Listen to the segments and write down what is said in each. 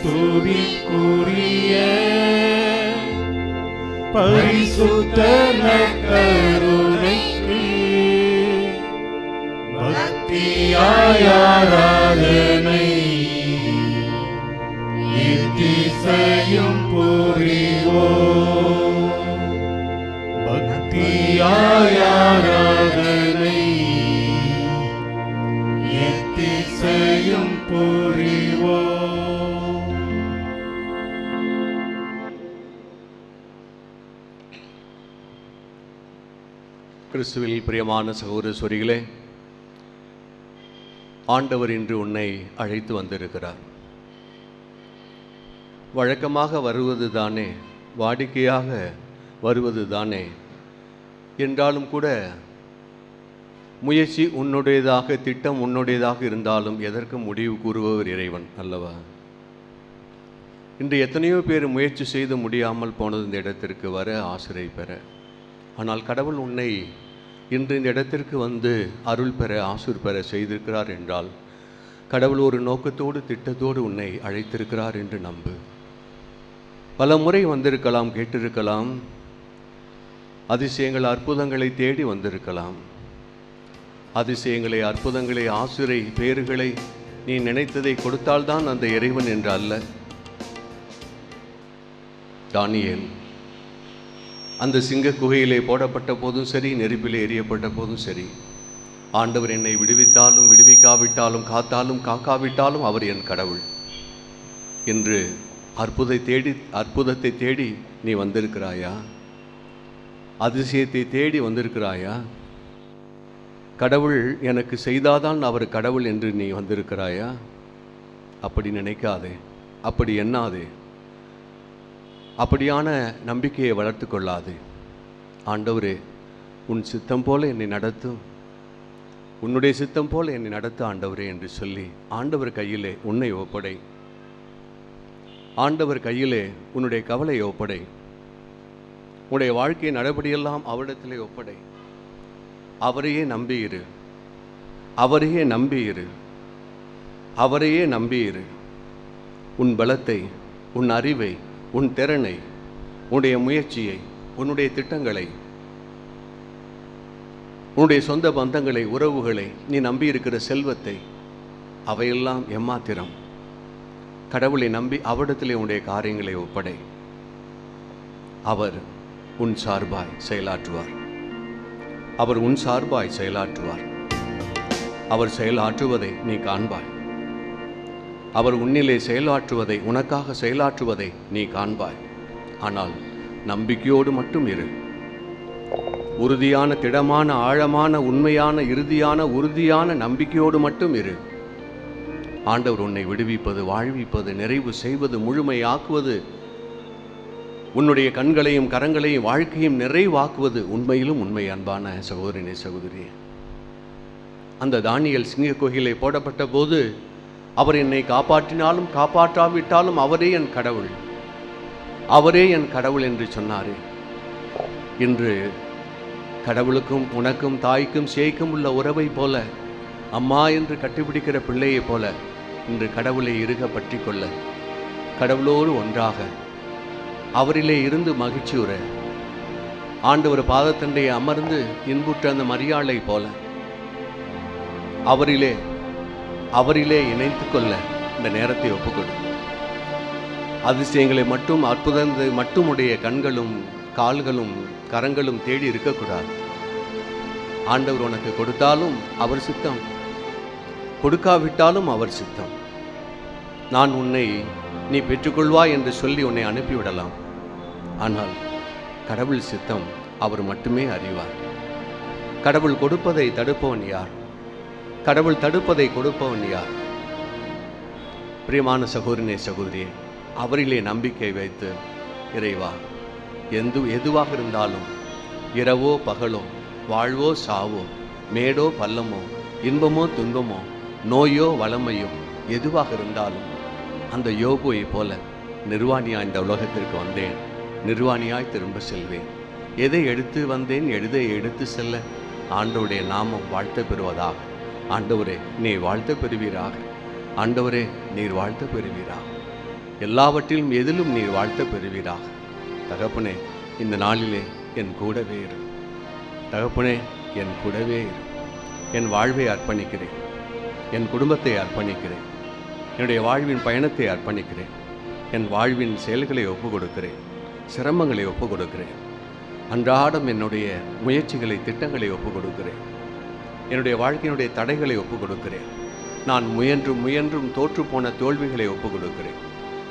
துதிக்குரிய பரிசுத்த நற்கருணைக்கு பக்தியாய் ஆராதனை இத்திசையும் புரிவோம். பக்தியாய் ஆராதனை இத்திசையும் புரிவோம். கிறிஸ்துவில் பிரியமான சகோதர சகோதரிகளே, ஆண்டவர் இன்று உன்னை அழைத்து வந்திருக்கிறார். வழக்கமாக வருவது தானே, வாடிக்கையாக வருவது தானே என்றாலும் கூட முயற்சி உன்னுடையதாக, திட்டம் உன்னுடையதாக இருந்தாலும் எதற்கும் முடிவு கூறுபவர் இறைவன் அல்லவா? இன்று எத்தனையோ பேர் முயற்சி செய்து முடியாமல் போனது இந்த இடத்திற்கு வர, ஆசிரியை பெற. ஆனால் கடவுள் உன்னை இன்று இந்த இடத்திற்கு வந்து அருள் பெற, ஆசீர் பெற செய்திருக்கிறார் என்றால் கடவுள் ஒரு நோக்கத்தோடு, திட்டத்தோடு உன்னை அழைத்திருக்கிறார் என்று நம்பு. பல முறை வந்திருக்கலாம், கேட்டிருக்கலாம், அதிசயங்கள் அற்புதங்களை தேடி வந்திருக்கலாம். அதிசயங்களை, அற்புதங்களை, ஆசிரை, பேறுகளை நீ நினைத்ததை கொடுத்தால்தான் அந்த இறைவன் என்று அல்ல. தானியேல் அந்த சிங்க குகையிலே போடப்பட்ட போதும் சரி, நெருப்பிலே எரியப்பட்ட போதும் சரி, ஆண்டவர் என்னை விடுவித்தாலும் விடுவிக்காவிட்டாலும், காத்தாலும் காக்காவிட்டாலும் அவர் என் கடவுள் என்று அற்புதத்தை தேடி நீ வந்திருக்கிறாயா? அதிசயத்தை தேடி வந்திருக்கிறாயா? கடவுள் எனக்கு செய்தாதான் அவர் கடவுள் என்று நீ வந்திருக்கிறாயா? அப்படி நினைக்காதே, அப்படி எண்ணாதே, அப்படியான நம்பிக்கையை வளர்த்து கொள்ளாதே. ஆண்டவரே, உன் சித்தம் போல என்னை நடத்தும், உன்னுடைய சித்தம் போல என்னை நடத்து ஆண்டவரே என்று சொல்லி ஆண்டவர் கையிலே உன்னை ஒப்படை. ஆண்டவர் கையிலே உன்னுடைய கவலை ஒப்படை. உன்னுடைய வாழ்க்கை நடபடியெல்லாம் அவரிடத்திலே ஒப்படை. அவரையே நம்பியிரு, அவரையே நம்பியிரு, அவரையே நம்பியிரு. உன் பலத்தை, உன் அறிவை, உன் திறனை, உன்னுடைய முயற்சியை, உன்னுடைய திட்டங்களை, உன்னுடைய சொந்த பந்தங்களை, உறவுகளை, நீ நம்பியிருக்கிற செல்வத்தை, அவையெல்லாம் எம்மாத்திரம். கடவுளை நம்பி அவரிடத்திலே உன்னுடைய காரியங்களை ஒப்படை. அவர் உன் சார்பாய் செயலாற்றுவார். அவர் உன் சார்பாய் செயலாற்றுவார். அவர் செயலாற்றுவதை நீ காண்பாய். அவர் உன்னிலே செயலாற்றுவதை, உனக்காக செயலாற்றுவதை நீ காண்பாய். ஆனால் நம்பிக்கையோடு மட்டும் இரு. உறுதியான, திடமான, ஆழமான, உண்மையான, இறுதியான, உறுதியான நம்பிக்கையோடு மட்டும் இரு. ஆண்டவர் உன்னை விடுவிப்பது, வாழ்விப்பது, நிறைவு செய்வது, முழுமையாக்குவது, உன்னுடைய கண்களையும் கரங்களையும் வாழ்க்கையும் நிறைவாக்குவது உண்மையிலும் உண்மை. அன்பான சகோதரனே, சகோதரியே, அந்த தானியேல் சிங்க குகையிலே போடப்பட்ட போது அவர் என்னை காப்பாற்றினாலும் காப்பாற்றாவிட்டாலும் அவரே என் கடவுள், அவரே என் கடவுள் என்று சொன்னாரே. இன்று கடவுளுக்கும் உனக்கும், தாய்க்கும் சேய்க்கும் உள்ள உறவை போல, அம்மா என்று கட்டிப்பிடிக்கிற பிள்ளையை போல இன்று கடவுளை இறுக பற்றி கொள்ள, கடவுளோடு ஒன்றாக அவரிலே இருந்து மகிழ்ச்சியுற, ஆண்டவர் பாதத்தண்டையை அமர்ந்து இன்புற்ற அந்த மரியாளை போல அவரிலே இணைத்து கொள்ள இந்த நேரத்தை ஒப்புக்கொடு. அதிசயங்களை மட்டும், அற்புதங்களை மட்டும் உடைய கண்களும் கால்களும் கரங்களும் தேடி இருக்கக்கூடாது. ஆண்டவர் உனக்கு கொடுத்தாலும் அவர் சித்தம், கொடுக்காவிட்டாலும் அவர் சித்தம். நான் உன்னை நீ பெற்றுக்கொள்வாய் என்று சொல்லி உன்னை அனுப்பிவிடலாம். ஆனால் கடவுள் சித்தம் அவர் மட்டுமே அறிவார். கடவுள் கொடுப்பதை தடுப்பவன் யார்? கடவுள் தடுப்பதை கொடுப்பவன் யார்? பிரியமான சகோதரனே, சகோதரியே, அவரிலே நம்பிக்கை வைத்து, இறைவா, எதுவாக இருந்தாலும், இரவோ பகலோ, வாழ்வோ சாவோ, மேடோ பள்ளமோ, இன்பமோ துன்பமோ, நோயோ வளமையோ, எதுவாக இருந்தாலும் அந்த யோபுவை போல நிர்வாணியாய் இந்த உலகத்திற்கு வந்தேன், நிர்வாணியாய் திரும்ப செல்வேன். எதை எடுத்து வந்தேன், எதை எடுத்து செல்ல ஆண்டவருடைய நாமம் வாழ்த்த பெறுவதாக. ஆண்டவரே, நீர் வாழ்த்த பெறுவீராக. ஆண்டவரே, நீர் வாழ்த்த பெறுவீராக. எல்லாவற்றிலும் எதிலும் நீர் வாழ்த்த பெறுவீராக. தகப்பனே, இந்த நாளிலே என் கூடவே இரு. தகப்பனே, என் கூடவே இரு. என் வாழ்வை அர்ப்பணிக்கிறேன், என் குடும்பத்தை அர்ப்பணிக்கிறேன், என்னுடைய வாழ்வின் பயணத்தை அர்ப்பணிக்கிறேன், என் வாழ்வின் செயல்களை ஒப்பு கொடுக்கிறேன், சிரமங்களை ஒப்பு கொடுக்கிறேன், அன்றாடம் என்னுடைய முயற்சிகளை திட்டங்களை ஒப்பு கொடுக்கிறேன், என்னுடைய வாழ்க்கையினுடைய தடைகளை ஒப்பு கொடுக்கிறேன், நான் முயன்றும் தோற்றுப்போன தோல்விகளை ஒப்பு கொடுக்கிறேன்,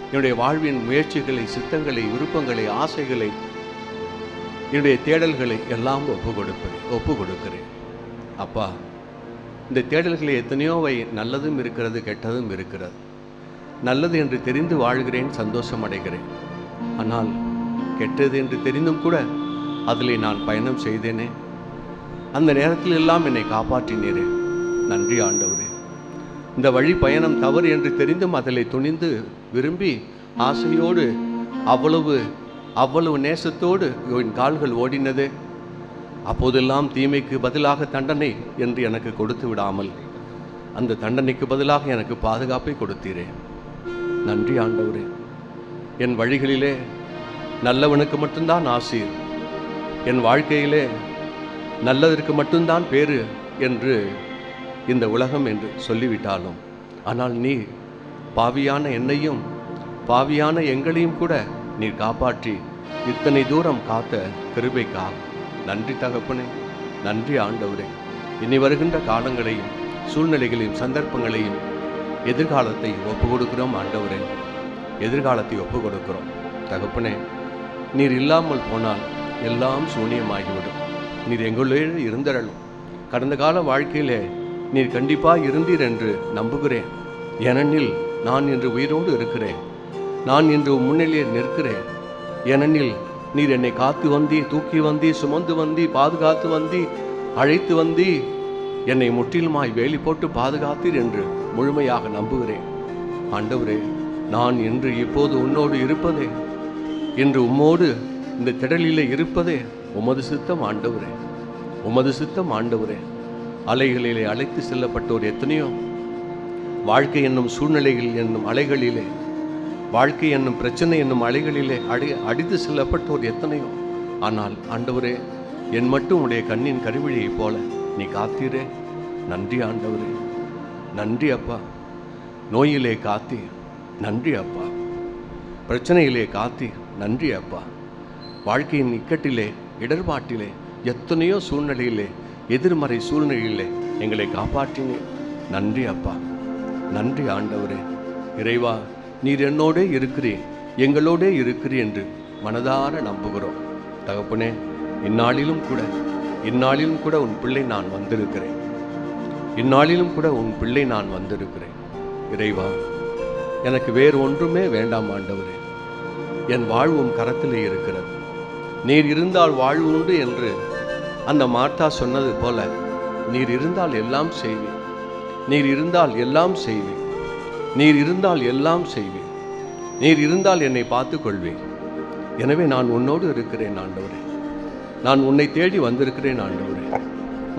என்னுடைய வாழ்வின் முயற்சிகளை, சித்தங்களை, விருப்பங்களை, ஆசைகளை, என்னுடைய தேடல்களை எல்லாம் ஒப்பு கொடுக்கிறேன். அப்பா, இந்த தேடல்களை எத்தனையோவை நல்லதும் இருக்கிறது, கெட்டதும் இருக்கிறது. நல்லது என்று தெரிந்து வாழ்கிறேன், சந்தோஷம் அடைகிறேன். ஆனால் கெட்டது என்று தெரிந்தும் கூட அதிலே நான் பயணம் செய்தேனே, அந்த நேரத்தில் எல்லாம் என்னை காப்பாற்றினீரே, நன்றி ஆண்டவரே. இந்த வழி பயணம் தவறு என்று தெரிந்தும் அதிலே துணிந்து விரும்பி ஆசையோடு அவ்வளவு நேசத்தோடு என் கால்கள் ஓடினதே, அப்போதெல்லாம் தீமைக்கு பதிலாக தண்டனை என்று எனக்கு கொடுத்து விடாமல் அந்த தண்டனைக்கு பதிலாக எனக்கு பாதுகாப்பை கொடுத்தீரே, நன்றி ஆண்டவரே. என் வழிகளிலே நல்லவனுக்கு மட்டும்தான் ஆசீர், என் வாழ்க்கையிலே நல்லதற்கு மட்டும்தான் பேரு என்று இந்த உலகம் என்று சொல்லிவிட்டாலும், ஆனால் நீ பாவியான என்னையும் பாவியான எங்களையும் கூட நீர் காப்பாற்றி இத்தனை தூரம் காத்த கிருபைக்காக நன்றி தகப்பனே, நன்றி ஆண்டவரே. இனி வருகின்ற காலங்களையும் சூழ்நிலைகளையும் சந்தர்ப்பங்களையும் எதிர்காலத்தை ஒப்பு கொடுக்கிறோம் ஆண்டவரே, எதிர்காலத்தை ஒப்பு கொடுக்கிறோம் தகப்பனே. நீர் இல்லாமல் போனால் எல்லாம் சூனியமாகிவிடும். நீர் எங்களே இருந்தரலும். கடந்த கால வாழ்க்கையிலே நீர் கண்டிப்பாக இருந்தீர் என்று நம்புகிறேன். ஏனெனில் நான் இன்று உயிரோடு இருக்கிறேன், நான் இன்று முன்னிலே நிற்கிறேன். ஏனெனில் நீர் என்னை காத்து வந்தி, தூக்கி வந்தி, சுமந்து வந்தி, பாதுகாத்து வந்தி, அழைத்து வந்தி, என்னை முற்றிலுமாய் வேலி போட்டு பாதுகாத்தீர் என்று முழுமையாக நம்புகிறேன் ஆண்டவரே. நான் இன்று இப்போது உன்னோடு இருப்பதே, இன்று உம்மோடு இந்த திடலிலே இருப்பதே உமது சித்தம் ஆண்டவரே, உமது சித்தம் ஆண்டவரே. அலைகளிலே அழைத்து செல்லப்பட்டோர் எத்தனையோ, வாழ்க்கை என்னும் சூழ்நிலைகள் என்னும் அலைகளிலே, வாழ்க்கை என்னும் பிரச்சனை என்னும் அலைகளிலே அடித்து செல்லப்பட்டோர் எத்தனையோ. ஆனால் ஆண்டவரே, என் மட்டும் உடைய கண்ணின் கருவிழியைப் போல நீ காத்தீரே, நன்றி ஆண்டவரே, நன்றி அப்பா. நோயிலே காத்தி நன்றி அப்பா, பிரச்சனையிலே காத்தி நன்றி அப்பா, வாழ்க்கையின் இக்கட்டிலே இடர்பாட்டிலே எத்தனையோ சூழ்நிலையிலே எதிர்மறை சூழ்நிலையிலே எங்களை காப்பாற்றினே, நன்றி அப்பா, நன்றி ஆண்டவரே. இறைவா, நீர் என்னோடே இருக்கிறேன், எங்களோடே இருக்கிறேன் என்று மனதார நம்புகிறோம் தகப்பனே. இந்நாளிலும் கூட உன் பிள்ளை நான் வந்திருக்கிறேன், இந்நாளிலும் கூட உன் பிள்ளை நான் வந்திருக்கிறேன். இறைவா, எனக்கு வேறு ஒன்றுமே வேண்டாம் ஆண்டவரே. என் வாழ்வும் கரத்திலே இருக்கிறது. நீர் இருந்தால் வாழ்வு உண்டு என்று அந்த மார்த்தா சொன்னது போல, நீர் இருந்தால் எல்லாம் செய்வேன், நீர் இருந்தால் எல்லாம் செய்வேன், நீர் இருந்தால் எல்லாம் செய்வேன், நீர் இருந்தால் என்னை பார்த்து கொள்வேன். எனவே நான் உன்னோடு இருக்கிறேன் ஆண்டவரே, நான் உன்னை தேடி வந்திருக்கிறேன் ஆண்டவரே,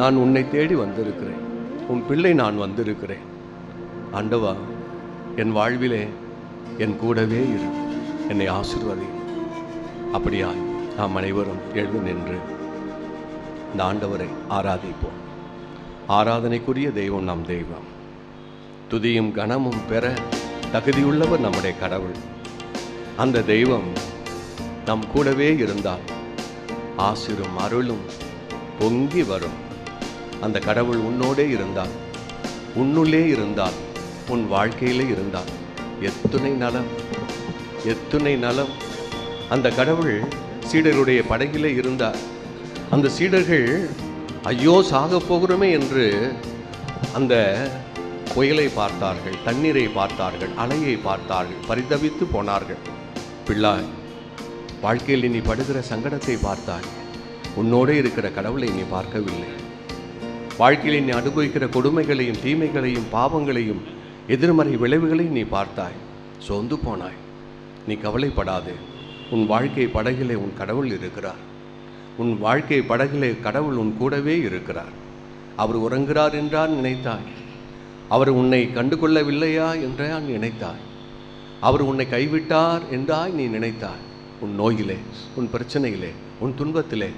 நான் உன்னை தேடி வந்திருக்கிறேன், உன் பிள்ளை நான் வந்திருக்கிறேன் ஆண்டவா. என் வாழ்விலே என் கூடவே இரு, என்னை ஆசீர்வதி. அப்படியாய் நாம் அனைவரும் எழுந்து நின்று இந்த ஆண்டவரை ஆராதிப்போம். ஆராதனைக்குரிய தெய்வம் நம் தெய்வம், துதியும் கனமும் பெற தகுதியுள்ளவர் நம்முடைய கடவுள். அந்த தெய்வம் நம் கூடவே இருந்தால் ஆசிரும் அருளும் பொங்கி வரும். அந்த கடவுள் உன்னோடே இருந்தால், உன்னுள்ளே இருந்தால், உன் வாழ்க்கையிலே இருந்தால் எத்துணை நலம், எத்துணை நலம். அந்த கடவுள் சீடருடைய படகிலே இருந்தார். அந்த சீடர்கள் ஐயோ சாக போகிறோமே என்று அந்த புயலை பார்த்தார்கள், தண்ணீரை பார்த்தார்கள், அலையை பார்த்தார்கள், பரிதவித்து போனார்கள். பிள்ளாய், வாழ்க்கையில் நீ படுகிற சங்கடத்தை பார்த்தாய், உன்னோடே இருக்கிற கடவுளை நீ பார்க்கவில்லை. வாழ்க்கையில் நீ அனுபவிக்கிற கொடுமைகளையும் தீமைகளையும் பாவங்களையும் எதிர்மறை விளைவுகளையும் நீ பார்த்தாய், சோர்ந்து போனாய். நீ கவலைப்படாதே, உன் வாழ்க்கை படகிலே உன் கடவுள் இருக்கிறார். உன் வாழ்க்கை படகிலே கடவுள் உன் கூடவே இருக்கிறார். அவர் உறங்குகிறார் என்றால் நினைத்தாய், அவர் உன்னை கண்டு கொள்ளவில்லையா என்றால் நினைத்தாய். அவர் உன்னை கைவிட்டார் என்றாய் நீ நினைத்தாய். உன் நோயிலே, உன் பிரச்சனையிலே, உன் துன்பத்திலே,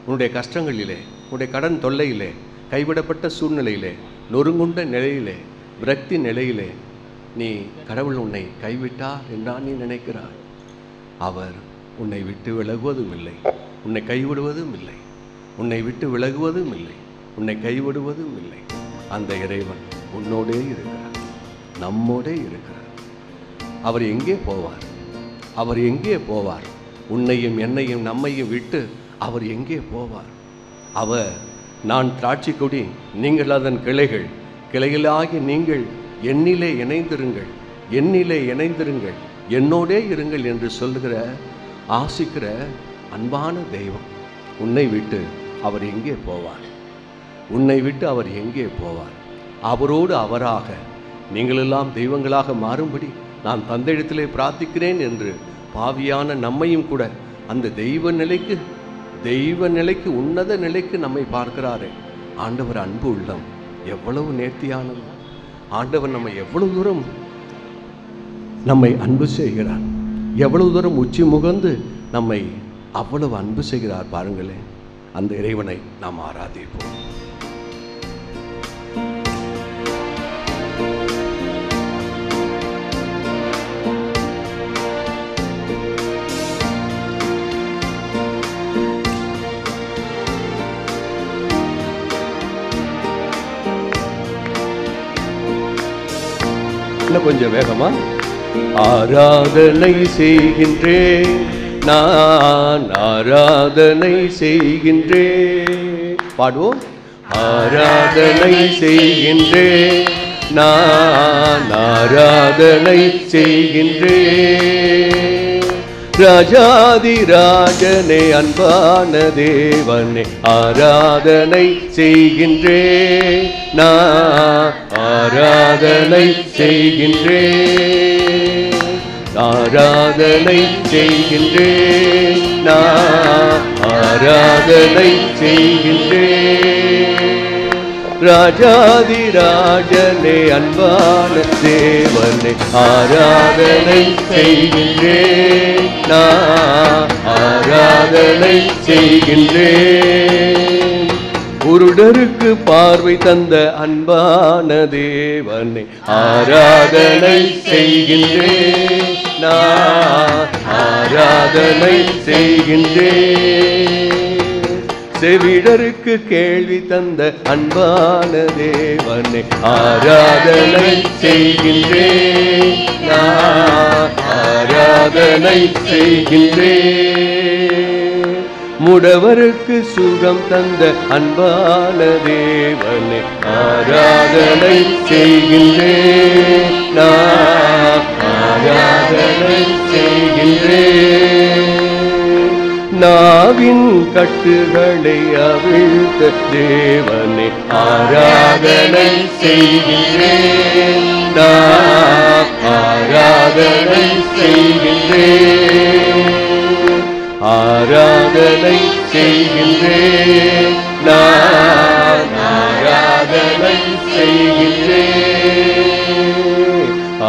உன்னுடைய கஷ்டங்களிலே, உன்னுடைய கடன் தொல்லையிலே, கைவிடப்பட்ட சூழ்நிலையிலே, நொறுங்குண்ட நிலையிலே, விரக்தி நிலையிலே நீ கடவுள் உன்னை கைவிட்டார் என்றால் நீ நினைக்கிறாய். அவர் உன்னை விட்டு விலகுவதும் இல்லை, உன்னை கைவிடுவதும் இல்லை, உன்னை விட்டு விலகுவதும் இல்லை, உன்னை கைவிடுவதும் இல்லை. அந்த இறைவன் உன்னோடே இருக்கிறார், நம்மோடே இருக்கிறார். அவர் எங்கே போவார்? அவர் எங்கே போவார்? உன்னையும் என்னையும் நம்மையும் விட்டு அவர் எங்கே போவார்? அவர் நான் திராட்சை கொடி, நீங்கள் அதன் கிளைகள், கிளைகளாகி நீங்கள் என்னிலே இணைந்திருங்கள், என்னிலே இணைந்திருங்கள், என்னோடே இருங்கள் என்று சொல்லுகிற ஆசிக்கிற அன்பான தெய்வம். உன்னை விட்டு அவர் எங்கே போவார்? உன்னை விட்டு அவர் எங்கே போவார்? அவரோடு அவராக நீங்களெல்லாம் தெய்வங்களாக மாறும்படி நான் தந்தையிடத்திலே பிரார்த்திக்கிறேன் என்று பாவியான நம்மையும் கூட அந்த தெய்வ நிலைக்கு உன்னத நிலைக்கு நம்மை பார்க்கிறாரே. ஆண்டவர் அன்பு உள்ளம் எவ்வளவு நேர்த்தியானது! ஆண்டவர் நம்மை எவ்வளவு தூரம் நம்மை அன்பு செய்கிறார், எவ்வளவு தூரம் உச்சி முகந்து நம்மை அவ்வளவு அன்பு செய்கிறார் பாருங்களேன். அந்த இறைவனை நாம் ஆராதிப்போம். இன்னும் கொஞ்சம் வேகமா. ஆராதனை செய்கின்றேன், நான் ஆராதனை செய்கின்றேன். பாடுவோம். ஆராதனை செய்கின்றேன், நான் ஆராதனை செய்கின்றேன். ராஜாதி ராஜனே அன்பான தேவனே ஆராதனை செய்கின்றேன், நான் ஆராதனை செய்கின்றேன். ஆராதனை செய்கின்றேன், நான் ஆராதனை செய்கின்றேன். ராஜாதி ராஜனே அன்பான தேவனே ஆராதனை செய்கின்றேன், நான் ஆராதனை செய்கின்றேன். குருடருக்கு பார்வை தந்த அன்பான தேவனே ஆராதனை செய்கின்றேன், நான் ஆராதனை செய்கின்றேன். செவிடருக்கு கேள்வி தந்த அன்பான தேவனே ஆராதனை செய்கின்றேன், நான் ஆராதனை செய்கின்றேன். முடவருக்கு சுகம் தந்த அன்பான தேவனே ஆராதனை செய்கின்றேன், நான் ஆராதனை செய்கின்றேன். நாவின் கட்டுகளை அவிழ்த்த தேவனே ஆராதனை செய்கின்றேன், நான் ஆராதனை செய்கின்றேன். ஆராதனை செய்கின்றேன், நான் ஆராதனை செய்கின்றேன்.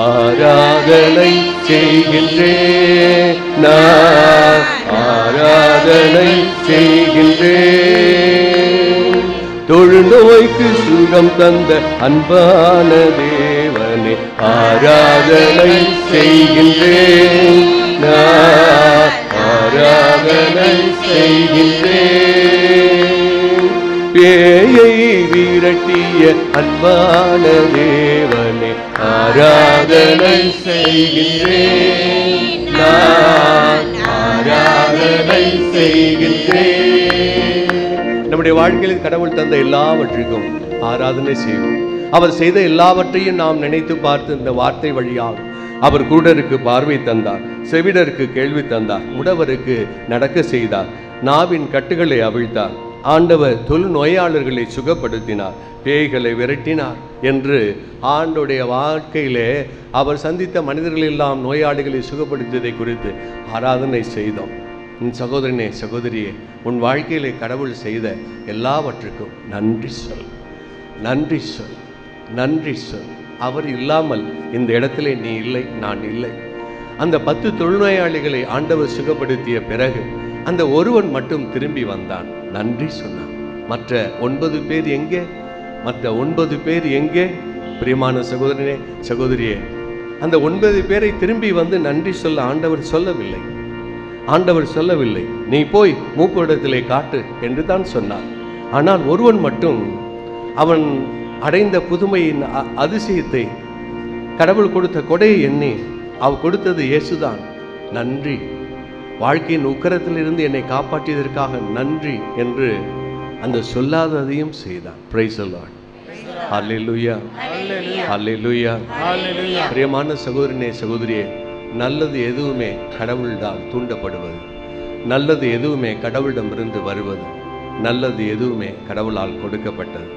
ஆராதனை செய்கின்றேன், நான் ஆராதனை செய்கின்றேன். தொழுநோய்க்கு சுகம் தந்த அன்பான தேவனே ஆராதனை செய்கின்றேன், நான் ஆராதனை செய்கின்றேன். பேயை விரட்டிய அன்பான தேவனே ஆராதனை செய்கின்றேன், நான் ஆராதனை செய்கின்றேன். நம்முடைய வாழ்க்கையில் கடவுள் தந்த எல்லாவற்றுக்கும் ஆராதனை செய்வோம். அவர் செய்த எல்லாவற்றையும் நாம் நினைத்து பார்த்து இந்த வார்த்தை வழியாக அவர் குருடருக்கு பார்வை தந்தார், செவிடருக்கு கேள்வி தந்தார், முடவருக்கு நடக்க செய்தார், நாவின் கட்டுகளை அவிழ்த்தார். ஆண்டவர் தொழு நோயாளர்களை சுகப்படுத்தினார், பேய்களை விரட்டினார் என்று ஆண்டோடைய வாழ்க்கையிலே அவர் சந்தித்த மனிதர்களெல்லாம் நோயாளிகளை சுகப்படுத்தியதை குறித்து ஆராதனை செய்தோம். உன் சகோதரனே சகோதரியே, உன் வாழ்க்கையிலே கடவுள் செய்த எல்லாவற்றுக்கும் நன்றி சொல், நன்றி சொல், நன்றி சொல். அவர் இல்லாமல் இந்த இடத்திலே நீ இல்லை, நான் இல்லை. அந்த 10 தொழுநோயாளிகளை ஆண்டவர் சுகப்படுத்திய பிறகு அந்த ஒருவன் மட்டும் திரும்பி வந்தான், நன்றி சொன்னான். மற்ற 9 பேர் எங்கே? மற்ற 9 பேர் எங்கே? பிரியமான சகோதரனே, சகோதரியே, அந்த 9 பேரை திரும்பி வந்து நன்றி சொல்ல ஆண்டவர் சொல்லவில்லை. ஆண்டவர் சொல்லவில்லை, நீ போய் மூப்பரிடத்திலே காட்டு என்று தான் சொன்னார். ஆனால் ஒருவன் மட்டும் அவன் அடைந்த புதுமையின் அதிசயத்தை, கடவுள் கொடுத்த கொடையை எண்ணி, அவர் கொடுத்தது இயேசுதான், நன்றி, வாழ்க்கையின் உக்கரத்திலிருந்து என்னை காப்பாற்றியதற்காக நன்றி என்று அந்த சொல்லாததையும் செய்தான். Praise the lord. Hallelujah, hallelujah. பிரியமான சகோதரனே, சகோதரியே, நல்லது எதுவுமே கடவுளால் தூண்டப்படுவது, நல்லது எதுவுமே கடவுளிடமிருந்து வருவது, நல்லது எதுவுமே கடவுளால் கொடுக்கப்பட்டது.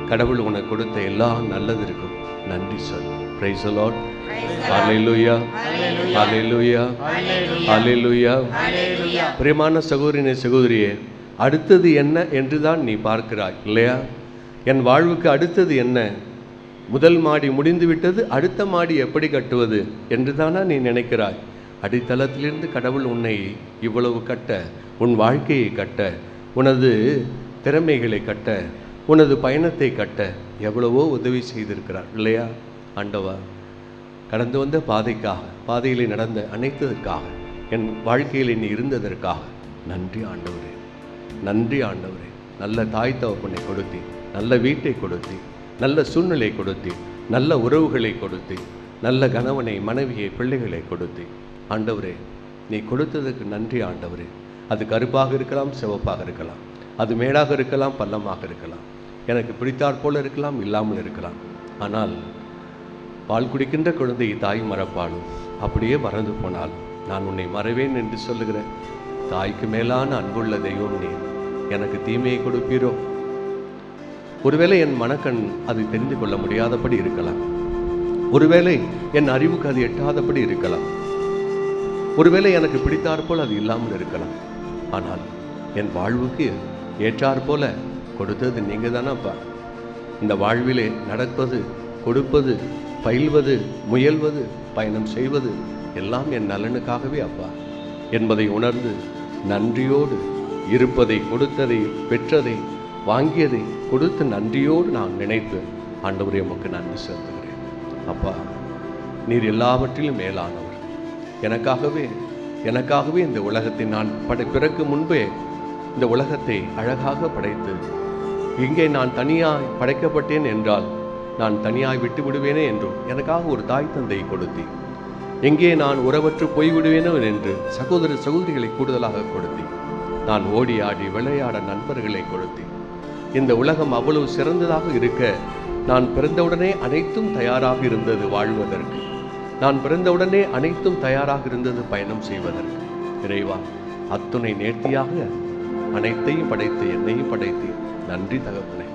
கடவுள் உனக்கு கொடுத்த எல்லா நல்லதற்கும் நன்றி சொல். Praise the lord. Hallelujah, hallelujah, hallelujah. பிரியமான சகோதரனே, சகோதரியே, அடுத்தது என்ன என்று தான் நீ பார்க்கிறாய் இல்லையா? என் வாழ்வுக்கு அடுத்தது என்ன? முதல் மாடி முடிந்து விட்டது, அடுத்த மாடி எப்படி கட்டுவது என்று தானா நீ நினைக்கிறாய்? அடித்தளத்திலிருந்து கடவுள் உன்னை இவ்வளவு கட்ட, உன் வாழ்க்கையை கட்ட, உனது திறமைகளை கட்ட, உனது பயணத்தை கட்ட எவ்வளவோ உதவி செய்திருக்கிறார் இல்லையா? ஆண்டவா, கடந்து வந்த பாதைக்காக, பாதையிலே நடந்த அனைத்ததற்காக, என் வாழ்க்கையில் நீ இருந்ததற்காக நன்றி ஆண்டவரே, நன்றி ஆண்டவரே. நல்ல தாய் தகப்பனை கொடுத்தி, நல்ல வீட்டை கொடுத்தி, நல்ல சூழ்நிலை கொடுத்தி, நல்ல உறவுகளை கொடுத்தி, நல்ல கணவனை, மனைவியை, பிள்ளைகளை கொடுத்தி, ஆண்டவரே நீ கொடுத்ததுக்கு நன்றி ஆண்டவரே. அது கருப்பாக இருக்கலாம், சிவப்பாக இருக்கலாம், அது மேடாக இருக்கலாம், பள்ளமாக இருக்கலாம், எனக்கு பிடித்தாற் போல இருக்கலாம், இல்லாமல் இருக்கலாம். ஆனால் பால் குடிக்கின்ற குழந்தையை தாய் மறப்பாலும், அப்படியே மறந்து போனால் நான் உன்னை மறவேன் என்று சொல்லுகிற தாய்க்கு மேலான அன்புள்ள தெய்வம் நீ. எனக்கு தீமையை கொடுப்பீரோ? ஒருவேளை என் மனக்கண் அது தெரிந்து கொள்ள முடியாதபடி இருக்கலாம், ஒருவேளை என் அறிவுக்கு அது எட்டாதபடி இருக்கலாம், ஒருவேளை எனக்கு பிடித்தாற்போல் அது இல்லாமல் இருக்கலாம். ஆனால் என் வாழ்வுக்கு ஏற்றாற்போல கொடுத்தது நீங்கள் தானப்பா. இந்த வாழ்விலே நடப்பது, கொடுப்பது, பயில்வது, முயல்வது, பயணம் செய்வது எல்லாம் என் நலனுக்காகவே அப்பா என்பதை உணர்ந்து நன்றியோடு இருப்பதை, கொடுத்ததை, பெற்றதை, வாங்கியதை கொடுத்து நன்றியோடு நான் நினைத்து ஆண்டவரே உமக்கு நன்றி செலுத்துகிறேன். அப்பா, நீர் எல்லாவற்றிலும் மேலானவர். எனக்காகவே இந்த உலகத்தை நான் பிறக்கு முன்பே இந்த உலகத்தை அழகாக படைத்து, இங்கே நான் தனியாய் படைக்கப்பட்டேன் என்றால் நான் தனியாய் விட்டு விடுவேனே என்றும் எனக்காக ஒரு தாய் தந்தையை கொடுத்தி, எங்கே நான் உறவற்று போய்விடுவேனோ என்று சகோதர சகோதரிகளை கூடுதலாக கொடுத்தி, நான் ஓடி ஆடி விளையாட நண்பர்களை கொடுத்தி, இந்த உலகம் அவ்வளவு சிறந்ததாக இருக்க நான் பிறந்தவுடனே அனைத்தும் தயாராக இருந்தது வாழ்வதற்கு, நான் பிறந்தவுடனே அனைத்தும் தயாராக இருந்தது பயணம் செய்வதற்கு. இறைவா, அத்துணை நேர்த்தியாக அனைத்தையும் படைத்து என்னையும் படைத்து நன்றி தகப்பனே.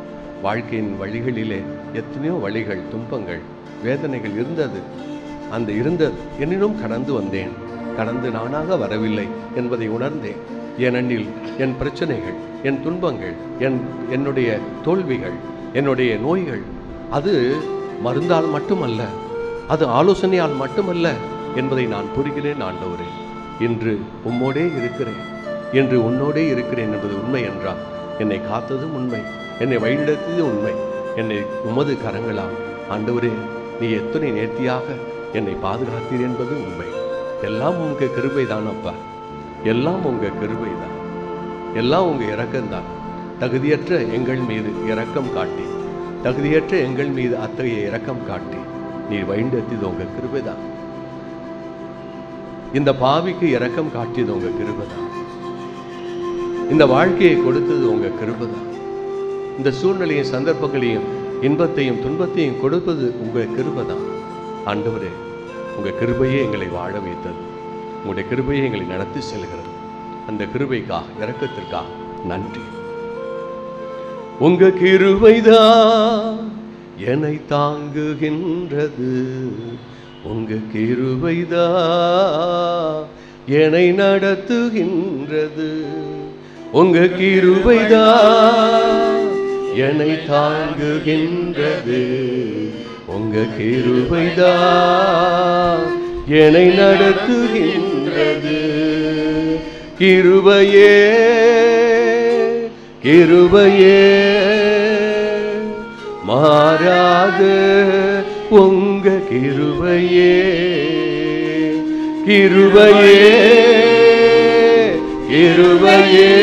வாழ்க்கையின் வழிகளிலே எத்தனையோ வழிகள், துன்பங்கள், வேதனைகள் இருந்தது. அந்த எனினும் கடந்து வந்தேன். கடந்து நானாக வரவில்லை என்பதை உணர்ந்தேன். ஏனெனில் என் பிரச்சனைகள், என் துன்பங்கள், என்னுடைய தோல்விகள், என்னுடைய நோய்கள் அது மருந்தால் மட்டுமல்ல, அது ஆலோசனையால் மட்டுமல்ல என்பதை நான் புரிகிறேன் ஆண்டவரே. இன்று உம்மோடே இருக்கிறேன், இன்று உன்னோடே இருக்கிறேன் என்பது உண்மை என்றால் என்னை காத்ததும் உண்மை, என்னை வழிநடத்தியது உண்மை. என்னை உமது கரங்களால் ஆண்டவரே நீ எத்தனை நேர்த்தியாக என்னை பாதுகாத்தீர் என்பது உண்மை. எல்லாம் உங்க கிருபை தானப்பா, எல்லாம் உங்க கிருபை தான், எல்லாம் உங்க இரக்கம்தான். தகுதியற்ற எங்கள் மீது இரக்கம் காட்டி, தகுதியற்ற எங்கள் மீது அத்தகைய இரக்கம் காட்டி நீ வழிநடத்தியது உங்க கிருபை தான். இந்த பாவிக்கு இரக்கம் காட்டியது உங்க கிருபை தான். இந்த வாழ்க்கையை கொடுத்தது உங்க கிருபை தான். இந்த சூழ்நிலையும் சந்தர்ப்பங்களையும் இன்பத்தையும் துன்பத்தையும் கொடுப்பது உங்க கிருபை தான். ஆண்டவரே, உங்க கிருபையே எங்களை வாழ வைத்தது, உங்களுடைய கிருபையை எங்களை நடத்தி செல்கிறது. அந்த கிருபைக்காக, இரக்கத்திற்காக நன்றி. உங்க கிருபைதான் என்னை தாங்குகின்றது, உங்க கிருபைதான் என்னை நடத்துகின்றது, உங்க கிருபைதான் என்னை தாங்குகின்றது, உங்க கிருபைதான் என்னை நடத்துகின்றது. கிருபையே கிருபையே மாறாத உங்க கிருபையே, கிருபையே கிருபையே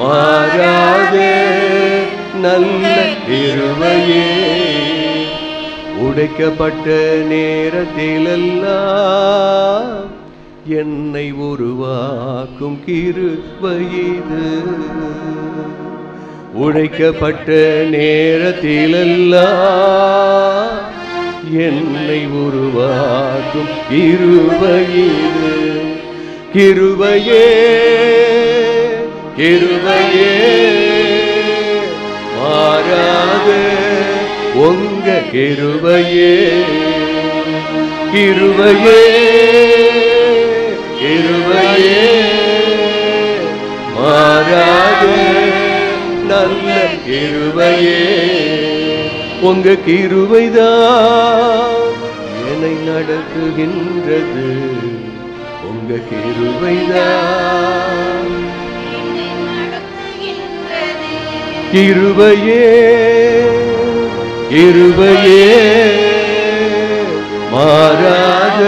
மாறாத நல்ல கிருபையே. உடைக்கப்பட்ட நேரத்திலெல்லாம் என்னை உருவாக்கும் கிருபை இது. உடைக்கப்பட்ட நேரத்திலெல்லாம் என்னை உருவாக்கும் கிருபை இது. கிருபையே கிருபையே மாறாத உங்க கிருபையே, கிருபையே கிருபையே மாறாத நல்ல கிருபையே. உங்க கிருபைதான் என்னை நடத்துகின்றது. உங்க கிருபைதான் கிருபையே கிருபையே மாறாத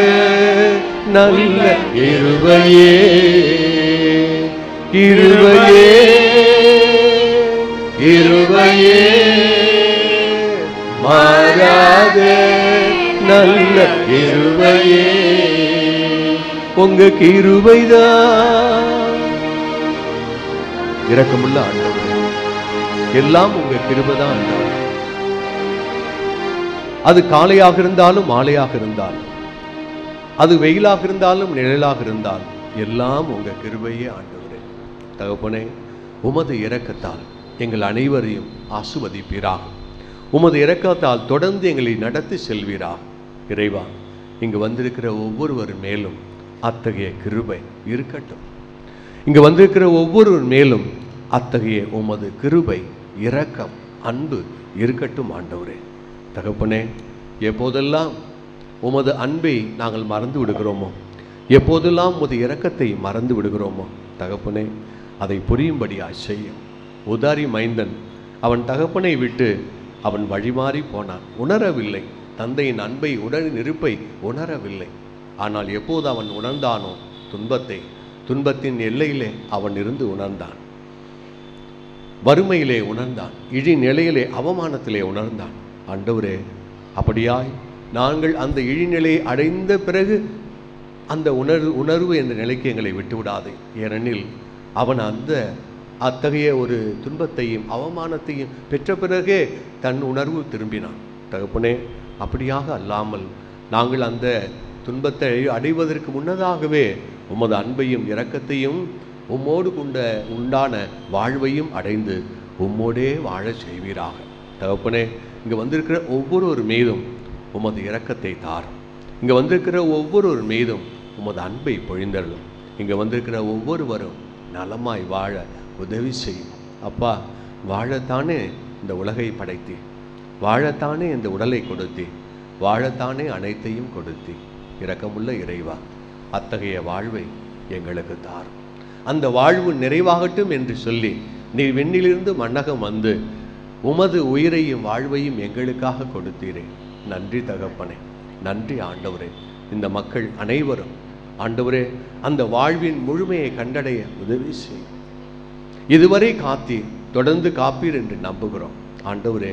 நல்ல கிருபையே, கிருபையே கிருபையே மாறாத நல்ல கிருபையே. உங்க கிருபைதான். இரக்கமுள்ள ஆண்டவரே, எல்லாம் உங்க கிருபைதான் ஆண்டவரே. அது காலையாக இருந்தாலும் மாலையாக இருந்தாலும், அது வெயிலாக இருந்தாலும் நிழலாக இருந்தாலும், எல்லாம் உங்க கிருபையே ஆண்டவரே. தகப்பனே, உமது இரக்கத்தால் எங்கள் அனைவரையும் ஆசீர்வதிப்பீராக. உமது இரக்கத்தால் தொடர்ந்து எங்களை நடத்தி செல்வீராக. இறைவா, இங்கு வந்திருக்கிற ஒவ்வொருவர் மேலும் அத்தகைய கிருபை இருக்கட்டும். இங்கு வந்திருக்கிற ஒவ்வொருவர் மேலும் அத்தகைய உமது கிருபை, இரக்கம், அன்பு இருக்கட்டும் ஆண்டவரே. தகப்பனே, எப்போதெல்லாம் உமது அன்பை நாங்கள் மறந்து விடுகிறோமோ, எப்போதெல்லாம் உமது இரக்கத்தை மறந்து விடுகிறோமோ, தகப்பனே அதை புரியும்படியாய் செய்யும். உதாரி மைந்தன் அவன் தகப்பனை விட்டு அவன் வழிமாறி போனான். உணரவில்லை, தந்தையின் அன்பை, உடலின் இருப்பை உணரவில்லை. ஆனால் எப்போது அவன் உணர்ந்தானோ துன்பத்தை, துன்பத்தின் எல்லையிலே அவன் இருந்து உணர்ந்தான். வறுமையிலே உணர்ந்தான், இழி நிலையிலே, அவமானத்திலே உணர்ந்தான். ஆண்டவரே, அப்படியாய் நாங்கள் அந்த இழிநிலையை அடைந்த பிறகு அந்த உணர்வு என்ற நிலைக்கு எங்களை விட்டுவிடாதே. ஏனெனில் அவன் அத்தகைய ஒரு துன்பத்தையும் அவமானத்தையும் பெற்ற பிறகே தன் உணர்வு திரும்பினான். தகப்பனே, அப்படியாக அல்லாமல் நாங்கள் அந்த துன்பத்தை அடைவதற்கு முன்னதாகவே உமது அன்பையும் இரக்கத்தையும் உம்மோடு உண்டான வாழ்வையும் அடைந்து உம்மோடே வாழ செய்வீராக. தகப்பனே, இங்கே வந்திருக்கிற ஒவ்வொருவர் மீதும் உமது இரக்கத்தை தாரும். இங்கே வந்திருக்கிற ஒவ்வொருவர் மீதும் உமது அன்பை பொழிந்தள்ளும். இங்கே வந்திருக்கிற ஒவ்வொருவரும் நலமாய் வாழ உதவி செய்யும். அப்பா, வாழத்தானே இந்த உலகை படைத்தி, வாழத்தானே இந்த உடலை கொடுத்தி, வாழத்தானே அனைத்தையும் கொடுத்தி. இரக்கமுள்ள இறைவா, அத்தகைய வாழ்வை எங்களுக்கு தாரும். அந்த வாழ்வு நிறைவாகட்டும் என்று சொல்லி நீர் விண்ணிலிருந்து மண்ணகம் வந்து உமது உயிரையும் வாழ்வையும் எங்களுக்காக கொடுத்தீரே. நன்றி தகப்பனே, நன்றி ஆண்டவரே. இந்த மக்கள் அனைவரும் ஆண்டவரே அந்த வாழ்வின் முழுமையை கண்டடைய உதவி செய்யும். இதுவரை காத்தீர், தொடர்ந்து காப்பீர் என்று நம்புகிறோம். ஆண்டவரே,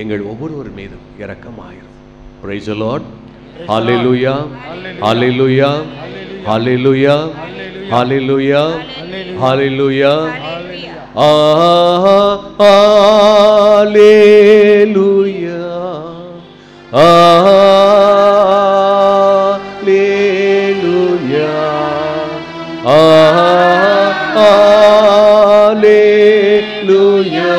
எங்கள் ஒவ்வொருவர் மீதும் இரக்கமாயிரும். Praise the Lord. Hallelujah. Hallelujah. Hallelujah. Hallelujah. Hallelujah. Hallelujah. Hallelujah. Hallelujah. Hallelujah.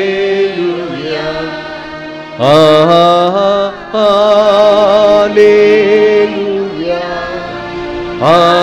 Hallelujah. Hallelujah.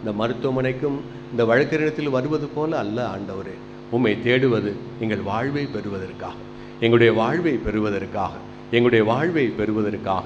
இந்த மருத்துவமனைக்கும் இந்த வழக்கறிஞத்தில் வருவது போல அல்ல ஆண்டவரே. உம்மை தேடுவது எங்கள் வாழ்வை பெறுவதற்காக, எங்களுடைய வாழ்வை பெறுவதற்காக, எங்களுடைய வாழ்வை பெறுவதற்காக.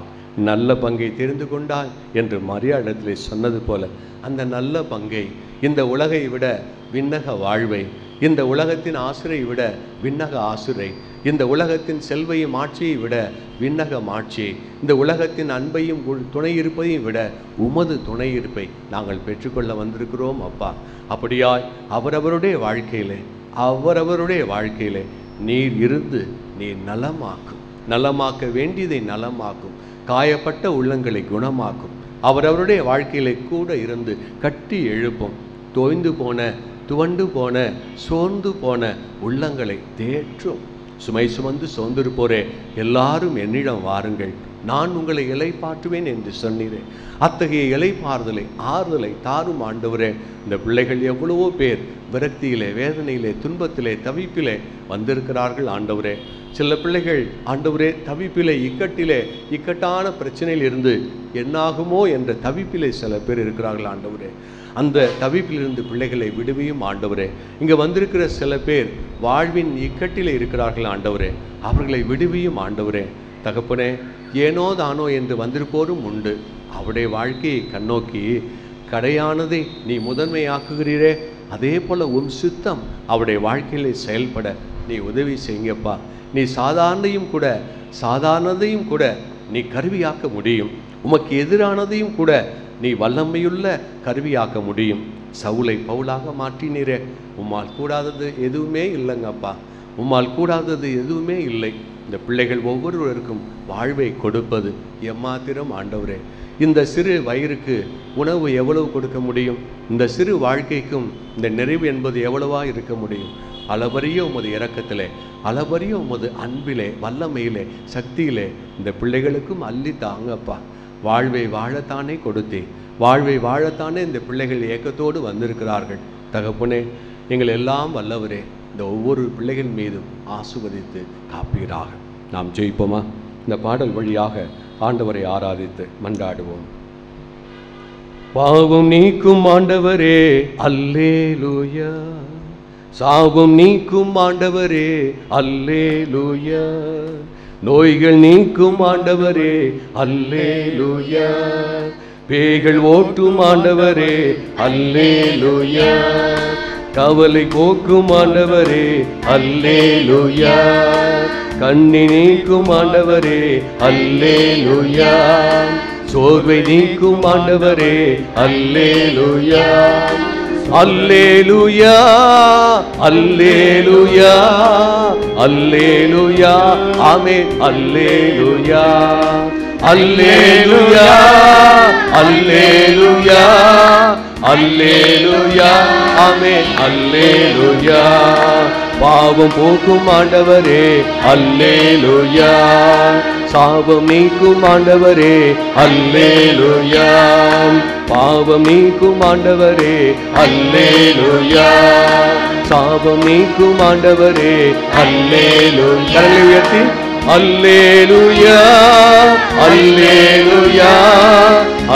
நல்ல பங்கை தெரிந்து கொண்டாய் என்று மரியாதை சொன்னது போல அந்த நல்ல பங்கை, இந்த உலகை விட விண்ணக வாழ்வை, இந்த உலகத்தின் ஆசிரை விட விண்ணக ஆசிரை, இந்த உலகத்தின் செல்வையும் ஆட்சியை விட விண்ணக ஆட்சியை, இந்த உலகத்தின் அன்பையும் துணை இருப்பையும் விட உமது துணை இருப்பை நாங்கள் பெற்றுக்கொள்ள வந்திருக்கிறோம் அப்பா. அப்படியாய் அவரவருடைய வாழ்க்கையிலே நீர் இருந்து நீர் நலமாக்கும், நலமாக்க வேண்டியதை நலமாக்கும், காயப்பட்ட உள்ளங்களை குணமாக்கும். அவரவருடைய வாழ்க்கையிலே கூட இருந்து கட்டி எழுப்பும். தோய்ந்து போன, துவண்டு போன, சோர்ந்து போன உள்ளங்களை தேற்றும். சுமை சுமந்து சோர்ந்திருப்போரே, எல்லாரும் என்னிடம் வாருங்கள், நான் உங்களை இளைப்பாற்றுவேன் என்று சொன்னீரே. அத்தகைய இளைப்பாறுதலை, ஆறுதலை தாரும் ஆண்டவரே. இந்த பிள்ளைகள் எவ்வளவோ பேர் விரக்தியிலே, வேதனையிலே, துன்பத்திலே, தவிப்பிலே வந்திருக்கிறார்கள் ஆண்டவரே. சில பிள்ளைகள் ஆண்டவரே தவிப்பிலே, இக்கட்டான பிரச்சனையில் இருந்து என்னாகுமோ என்ற தவிப்பிலே சில பேர் இருக்கிறார்கள் ஆண்டவரே. அந்த தவிப்பிலிருந்து பிள்ளைகளை விடுவியும் ஆண்டவரே. இங்கே வந்திருக்கிற சில பேர் வாழ்வின் இக்கட்டிலே இருக்கிறார்கள் ஆண்டவரே, அவர்களை விடுவியும் ஆண்டவரே. தகப்பனே, ஏனோ தானோ என்று வந்திருப்போரும் உண்டு. அவருடைய வாழ்க்கையை கண்ணோக்கி கடையானதை நீ முதன்மையாக்குகிறீரே, அதே போல உன் சித்தம் அவருடைய வாழ்க்கையிலே செயல்பட நீ உதவி செய்யுங்கப்பா. நீ சாதாரணதையும் கூட நீ கருவியாக்க முடியும். உமக்கு எதிரானதையும் கூட நீ வல்லமையுள்ள கருவியாக்க முடியும். சவுலை பவுலாக மாற்றினீரே, உம்மால் கூடாதது எதுவுமே இல்லைங்கப்பா, உம்மால் கூடாதது எதுவுமே இல்லை. இந்த பிள்ளைகள் ஒவ்வொருவருக்கும் வாழ்வை கொடுப்பது எம்மாத்திரம் ஆண்டவரே. இந்த சிறு வயிறுக்கு உணவு எவ்வளவு கொடுக்க முடியும்? இந்த சிறு வாழ்க்கைக்கும் இந்த நிறைவு என்பது எவ்வளவா இருக்க முடியும்? அளவரிய உமது இரக்கத்திலே, அளவரிய உமது அன்பிலே, வல்லமையிலே, சக்தியிலே இந்த பிள்ளைகளுக்கும் அள்ளி தாங்கப்பா. வாழ்வை வாழத்தானே கொடுத்தே, வாழ்வை வாழத்தானே இந்த பிள்ளைகள் ஏக்கத்தோடு வந்திருக்கிறார்கள். தகப்பனே, எங்கள் எல்லாம் வல்லவரே, இந்த ஒவ்வொரு பிள்ளைகள் மீதும் ஆசீர்வதித்து காப்பீராக. நாம் ஜெயிப்போமா? இந்த பாடல் வழியாக ஆண்டவரை ஆராதித்து மன்றாடுவோம். பாவம் நீக்கும் ஆண்டவரே அல்லேலூயா, சாபம் நீக்கும் ஆண்டவரே அல்லேலூயா, நோய்கள் நீக்கும் ஆண்டவரே அல்லேலூயா, பேய்கள் ஓட்டும் ஆண்டவரே அல்லேலூயா, கவலை போக்கும் ஆண்டவரே அல்லேலூயா, கண்ணி நீக்கும் ஆண்டவரே அல்லேலூயா, சோர்வை நீக்கும் ஆண்டவரே அல்லேலூயா, அல்லேலூயா அல்லேலூயா அல்லேலூயா, ஆமென். அல்லேலூயா அல்லேலூயா அல்லேலூயா அல்லேலூயா, ஆமென். அல்லேலூயா, பாவம் போக்கும் ஆண்டவரே அல்லேலூயா, சாபம் நீக்கும் ஆண்டவரே அல்லேலூயா, பாவம் நீக்கும் ஆண்டவரே அல்லேலூயா, சாபம் நீக்கும் ஆண்டவரே அல்லேலூயா. கரங்களை உயர்த்தி அல்லேலூயா அல்லேலூயா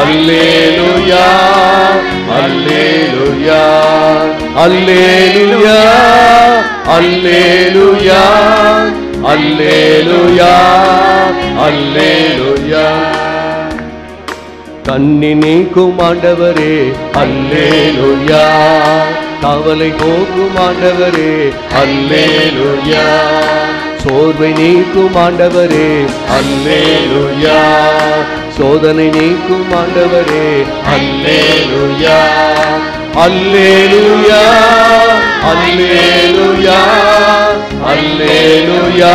அல்லேலூயா அல்லேலூயா அல்லேலூயா அல்லேலூயா அல்லேலூயா அல்லேலூயா, கண்ணி நீக்கும் ஆண்டவரே அல்லேலூயா, கவலை போக்கும் ஆண்டவரே அல்லேலூயா, சோர்வை நீக்கும் ஆண்டவரே அல்லேலூயா, சோதனை நீக்கும் ஆண்டவரே அல்லேலூயா, அல்லேலூயா அல்லேலூயா அல்லேலூயா,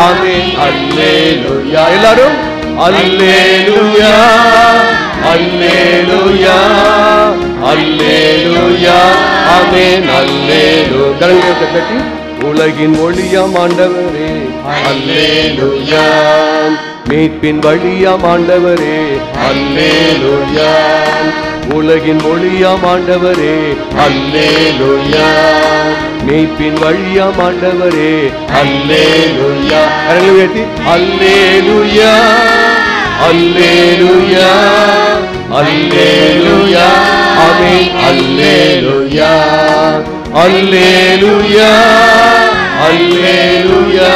ஆமென். அல்லேலூயா, எல்லாரும் அல்லேலூயா அல்லேலூயா அல்லேலூயா, ஆமென். அல்லேலூயா, கரங்களை தட்டி உலகின் ஒளியாம் ஆண்டவரே அல்லேலூயா, மீட்பின் வழியாம் ஆண்டவரே அல்லேலூயா, உலகின் ஒளியாம் ஆண்டவரே அல்லேலூயா, மீட்பின் வழியாம் ஆண்டவரே அல்லேலூயா. அல்லேலூயா அல்லேலூயா அல்லேலூயா, ஆமென். அல்லேலூயா அல்லேலூயா அல்லேலூயா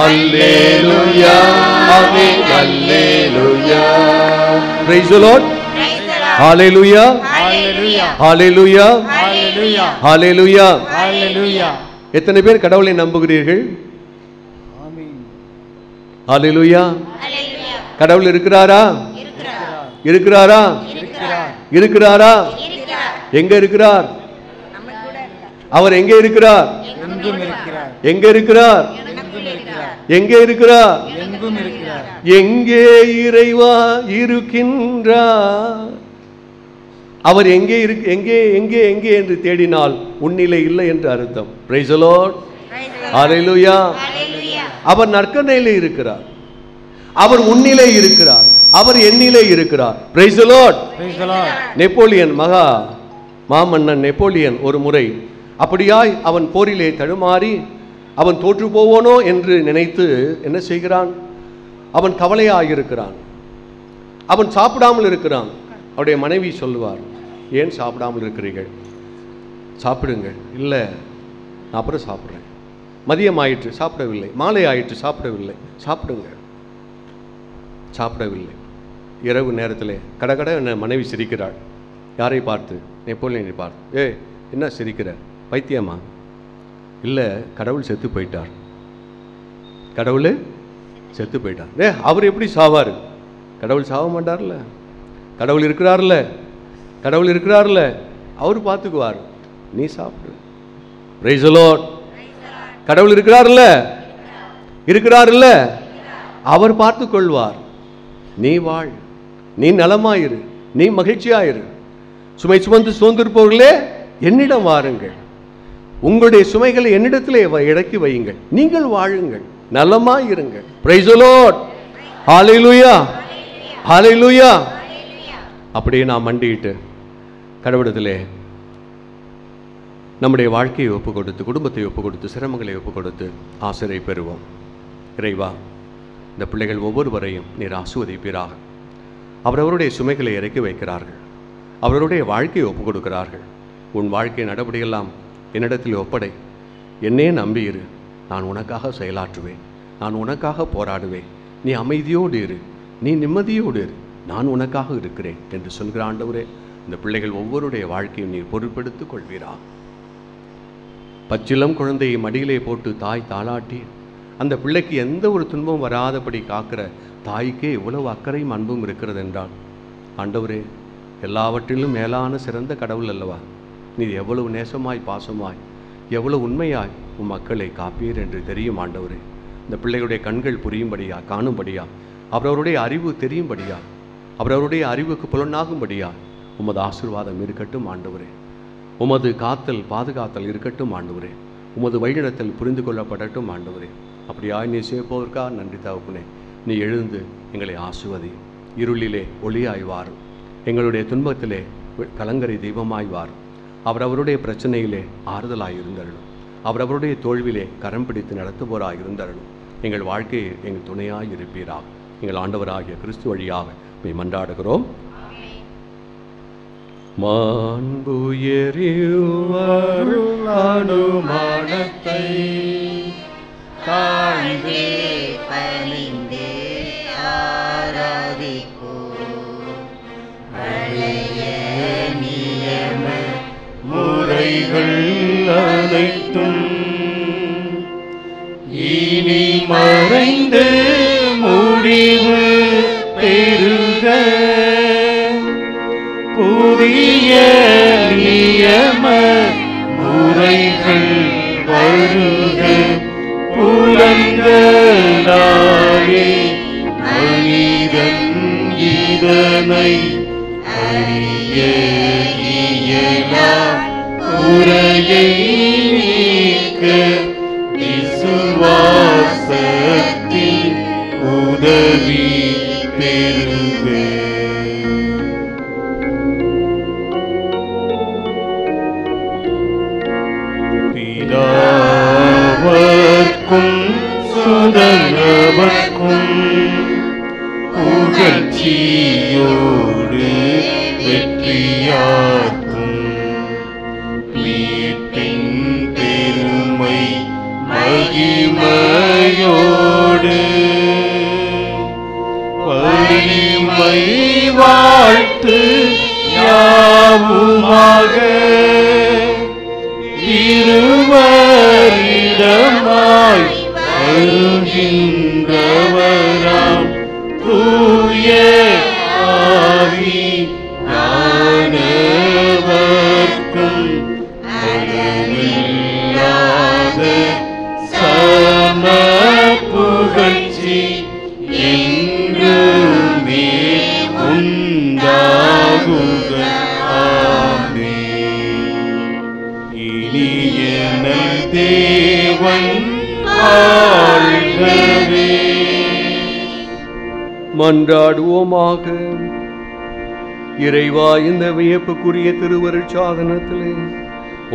அல்லேலூயா ஆமென். அல்லேலூயா. Praise the Lord. ஹalleluya ஹalleluya ஹalleluya ஹalleluya ஹalleluya. ஹalleluya. எத்தனை பேர் கடவுளை நம்புகிறீர்கள்? ஆமென். ஹalleluya. கடவுள் இருக்கிறாரா? இருக்கிறாரா? இருக்கிறாரா? எங்க இருக்கிறார்? அவர் எங்கே இருக்கிறார்? எங்கும் இருக்கிறார். எங்க இருக்கிறார்? எங்கே இருக்கிறார்? எங்கும் இருக்கிறார். எங்கே இறைவா இருக்கின்றார்? அவர் எங்கே எங்கே எங்கே எங்கே என்று தேடினால் உன்னிலே இல்லை என்று அர்த்தம். Praise the Lord. ஹalleluya. அவர் நற்கருணையிலே இருக்கிறார். அவர் உன்னிலே இருக்கிறார். அவர் என்னிலே இருக்கிறார். Praise the Lord. Praise the Lord. Napoleon Maamannan Napoleon ஒரு முறை அப்படியாய் அவன் போரிலே தடுமாறி அவன் தோற்று போவோனோ என்று நினைத்து என்ன செய்கிறான்? அவன் கவலையாயிருக்கிறான். அவன் சாப்பிடாமல் இருக்கிறான். அவருடைய மனைவி சொல்லுவார், ஏன் சாப்பிடாமல் இருக்கிறீர்கள்? சாப்பிடுங்கள். இல்லை, நான் அப்புறம் சாப்பிட்றேன். மதியம் ஆயிற்று, சாப்பிடவில்லை. மாலை ஆயிற்று, சாப்பிடவில்லை. சாப்பிடுங்க. சாப்பிடவில்லை. இரவு நேரத்தில் கடகட என்ன மனைவி சிரிக்கிறாள். யாரை பார்த்து? நெப்போலியனை பார்த்து. என்ன சிரிக்கிற? பைத்தியமா? இல்லை, கடவுள் செத்து போயிட்டார். கடவுள் செத்து போயிட்டார். அவர் எப்படி சாவார்? கடவுள் சாவ மாட்டார்ல. கடவுள் இருக்கிறார்ல. கடவுள் இருக்கிறார்ல. அவர் பார்த்துக்குவார். நீ சாப்பிடு. Praise the Lord. கடவுள் இருக்கிறார்ல. இருக்கிறார்ல. அவர் பார்த்து கொள்வார். நீ வாழ். நீ நலமாயிரு. நீ மகிழ்ச்சியாயிரு. சுமை சுமந்து சோர்ந்திருப்பவர்களே என்னிடம் வாருங்கள். உங்களுடைய சுமைகளை என்னிடத்திலே இறக்கி வையுங்கள். நீங்கள் வாழுங்கள், நலமாயிருங்கள். Praise the Lord. ஹalleluya ஹalleluya. அப்படியே நாம் மண்டிட்டு கடவுளத்திலே நம்முடைய வாழ்க்கையை ஒப்பு கொடுத்து, குடும்பத்தை ஒப்பு கொடுத்து, சிரமங்களை ஒப்பு கொடுத்து ஆசிரியை பெறுவோம். இறைவா, இந்த பிள்ளைகள் ஒவ்வொருவரையும் நீர் ஆசீர்வதிப்பீராக. அவரவருடைய சுமைகளை இறக்கி வைக்கிறார்கள். அவர்களுடைய வாழ்க்கையை ஒப்பு கொடுக்கிறார்கள். உன் வாழ்க்கை நடபடியெல்லாம் என்னிடத்தில் ஒப்படை. என்னே நம்பியிரு. நான் உனக்காக செயலாற்றுவேன். நான் உனக்காக போராடுவேன். நீ அமைதியோடு இரு. நீ நிம்மதியோடு இரு. நான் உனக்காக இருக்கிறேன் என்று சொல்கிற ஆண்டவரே, இந்த பிள்ளைகள் ஒவ்வொருடைய வாழ்க்கையும் நீர் பொருட்படுத்திக் கொள்வீரா. பச்சிலம் குழந்தையை மடியிலே போட்டு தாய் தாளாட்டி அந்த பிள்ளைக்கு எந்த ஒரு துன்பம் வராதபடி காக்கிற தாய்க்கே இவ்வளவு அக்கறையும் அன்பும் இருக்கிறது என்றால், ஆண்டவரே, எல்லாவற்றிலும் மேலான சிறந்த கடவுள் அல்லவா? நீ எவ்வளவு நேசமாய் பாசமாய் எவ்வளவு உண்மையாய் உன் மக்களை காப்பீர் என்று தெரியும் ஆண்டவரே. இந்த பிள்ளைகளுடைய கண்கள் புரியும்படியா, காணும்படியா, அவரவருடைய அறிவு தெரியும்படியா, அவரவருடைய அறிவுக்கு புலனாகும்படியா உமது ஆசீர்வாதம் இருக்கட்டும் ஆண்டவரே. உமது காத்தல் பாதுகாத்தல் இருக்கட்டும் ஆண்டவரே. உமது வழிநடத்தல் புரிந்து கொள்ளப்படட்டும் ஆண்டவரே. அப்படியாய் நீ சேர்ப்பதற்காக நன்றி தகப்பனே. நீ எழுந்து எங்களை ஆசுவதி. இருளிலே ஒளியாய் வாரும். எங்களுடைய துன்பத்திலே கலங்கரை தெய்வமாய் வாரும். அவரவருடைய பிரச்சனையிலே ஆறுதலாய் இருந்தருளும். அவரவருடைய தோல்வியிலே கரம் பிடித்து நடத்துவோராக இருந்தருளும். எங்கள் வாழ்க்கையை எங்கள் துணையாய் இருப்பீராக. எங்கள் ஆண்டவராகிய கிறிஸ்து வழியாக மெய் மன்றாடுகிறோம். மாண்புயரிவருளானுமானத்தை தாழ்ந்தே பணிந்தே ஆராதிப்போம். பழைய நியம முறைகள் அனைத்தும் இனி மறைந்து முடிவு பெறுக. புதிய நியம முறைகள் வருக. புலன்களாலே மனிதன் இதனை அறிய இயலா. குறையை நீக்க விசுவாசத்தின் உதவி பெறுக. பிதாவர்க்கும் சுதனவர்க்கும் புகழ்ச்சியோடு வெற்றியாயுமே. யார்க்கும் மீட்பின் பெருமை மகிமையோடு வலிமை வாழ்த்து யாவுமாக இருவரிடமாய் வருகின்றவராம் தூய ஆவி ஞானவர்க்கும் அளவில்லாத சம புகழ்ச்சி என்றுமே உண்டாகுக. ஆமென். இனிய நல் தேவன் வாழ்கவே. மன்றாடுவோமாக. இறைவா, இந்த வியப்புக்குரிய திருவருட்சாதனத்திலே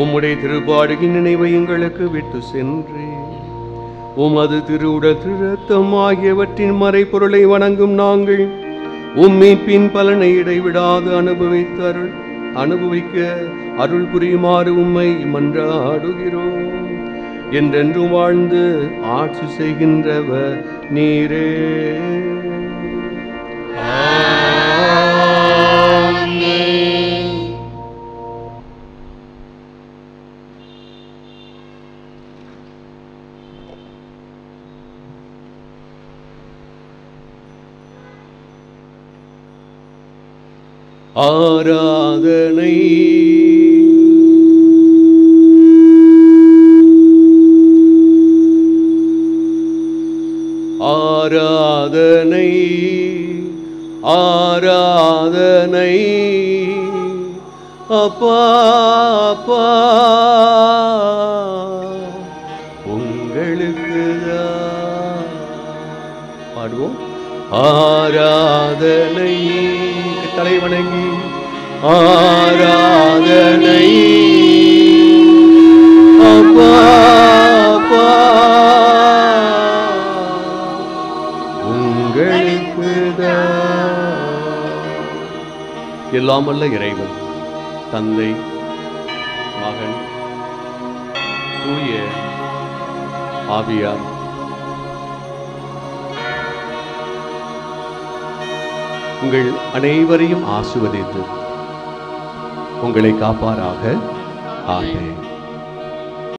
உம்முடைய திருப்பாடுகின் நினைவை எங்களுக்கு விட்டு சென்று உமது திருவுடல் திருத்தம் ஆகியவற்றின் மறைபொருளை வணங்கும் நாங்கள் உம்மீட்பின் பலனை இடைவிடாது அனுபவிக்க அருள் புரியுமாறு உம்மை மன்றாடுகிறோம். என்றென்றும் வாழ்ந்து ஆட்சி செய்கின்றவர் நீரே. ஆராதனை ஆராதனை ஆராதனை அப்பா அப்பா உங்களுக்குதான். பாடுவோம். ஆராதனை தலை வணங்கி ஆராதனை அப்பா அப்பா உங்களுக்குதான். எல்லாம் வல்ல இறைவன் தந்தை மகன் தூய ஆவியார் உங்கள் அனைவரையும் ஆசீர்வதித்து உங்களை காப்பாராக. ஆமென்.